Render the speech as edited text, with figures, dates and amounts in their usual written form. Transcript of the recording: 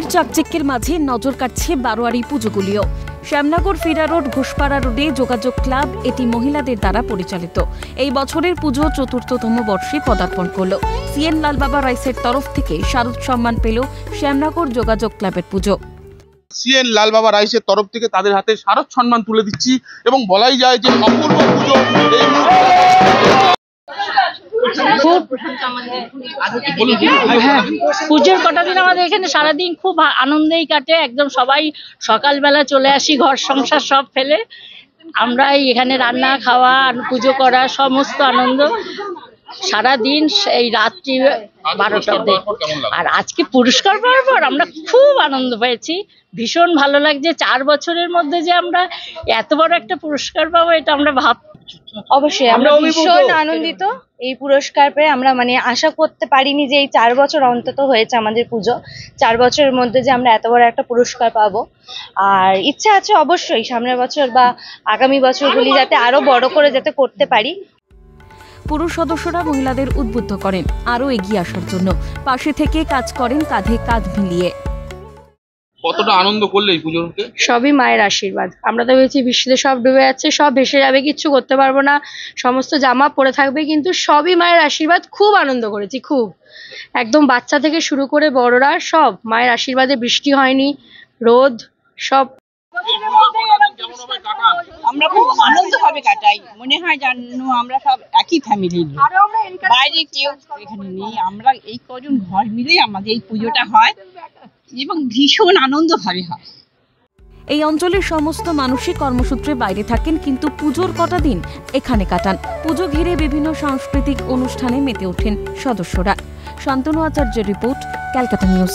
ভিড় চাকচিক্যের মাঝে নজর কাটছে বারোয়ারি পুজোগুলিও। শ্যামনগর ফিরা রোড ঘোষপাড়া রোডে যোগাযোগ ক্লাব এটি মহিলাদের দ্বারা পরিচালিত। এই বছরের পুজো চতুর্থতম বর্ষে পদার্পণ করল। সিএন লালবাবা রাইসের তরফ থেকে শারদ সম্মান পেল শ্যামনগর যোগাযোগ ক্লাবের পুজো। সিএন লালবাবা রাইসের তরফ থেকে তাদের হাতে শারদ সম্মান তুলে দিচ্ছি এবং বলাই যায় যে অপূর্ব পুজো এই পুজোর কটা দিন আমাদের এখানে সারাদিন খুব আনন্দেই কাটে। একদম সবাই সকালবেলা চলে আসি, ঘর সংসার সব ফেলে আমরা এখানে রান্না খাওয়া পুজো করা সমস্ত আনন্দ সারাদিন এই রাত্রি 12টাতে। আর আজকে পুরস্কার পাওয়ার পর আমরা খুব আনন্দ পেয়েছি, ভীষণ ভালো লাগছে। 4 বছরের মধ্যে যে আমরা এত বড় একটা পুরস্কার পাবো এটা আমরা অবশ্যই আমরা ভীষণ আনন্দিত। এই পুরস্কার পেয়ে আমরা আশা করতে পারিনি যে এই 4 বছর অন্তত হয়েছে আমাদের পুজো, 4 বছরের মধ্যে যে আমরা এত বড় একটা পুরস্কার পাবো। আর ইচ্ছা আছে অবশ্যই সামনের বছর বা আগামী বছরগুলি যাতে আরো বড় করে যাতে করতে পারি। পুরুষ সদস্যরা মহিলাদের উদ্বুদ্ধ করেন আরো এগিয়ে আসার জন্য, পাশে থেকে কাজ করেন কাঁধে কাঁধ মিলিয়ে। কতটা আনন্দ করলে এই পুজোতে? সবই মায়ের আশীর্বাদ। আমরা তো ভেবেছি বৃষ্টিতে সব ডুবে যাচ্ছে, সব ভেসে যাবে, কিচ্ছু করতে পারবো না, সমস্ত জামা পরে থাকবে, কিন্তু সবই মায়ের আশীর্বাদ। খুব আনন্দ করেছি, খুব একদম বাচ্চা থেকে শুরু করে বড়রা সব মায়ের আশীর্বাদে, বৃষ্টি হয়নি, রোদ সব। আমরা খুব আনন্দভাবে কাটাই, মনে হয় যেন আমরা সব একই ফ্যামিলির লোক, বাইরে কেউ এখানে নেই। আমরা এই কজন ঘর মিলেই আমাদের এই পুজোটা হয় এবং ভীষণ আনন্দভাবে হয়। এই অঞ্চলের সমস্ত মানুষই কর্মসূত্রে বাইরে থাকেন, কিন্তু পুজোর কটা দিন এখানে কাটান। পুজো ঘিরে বিভিন্ন সাংস্কৃতিক অনুষ্ঠানে মেতে ওঠেন সদস্যরা। শান্তনু আচার্যের রিপোর্ট, ক্যালকাটা নিউজ।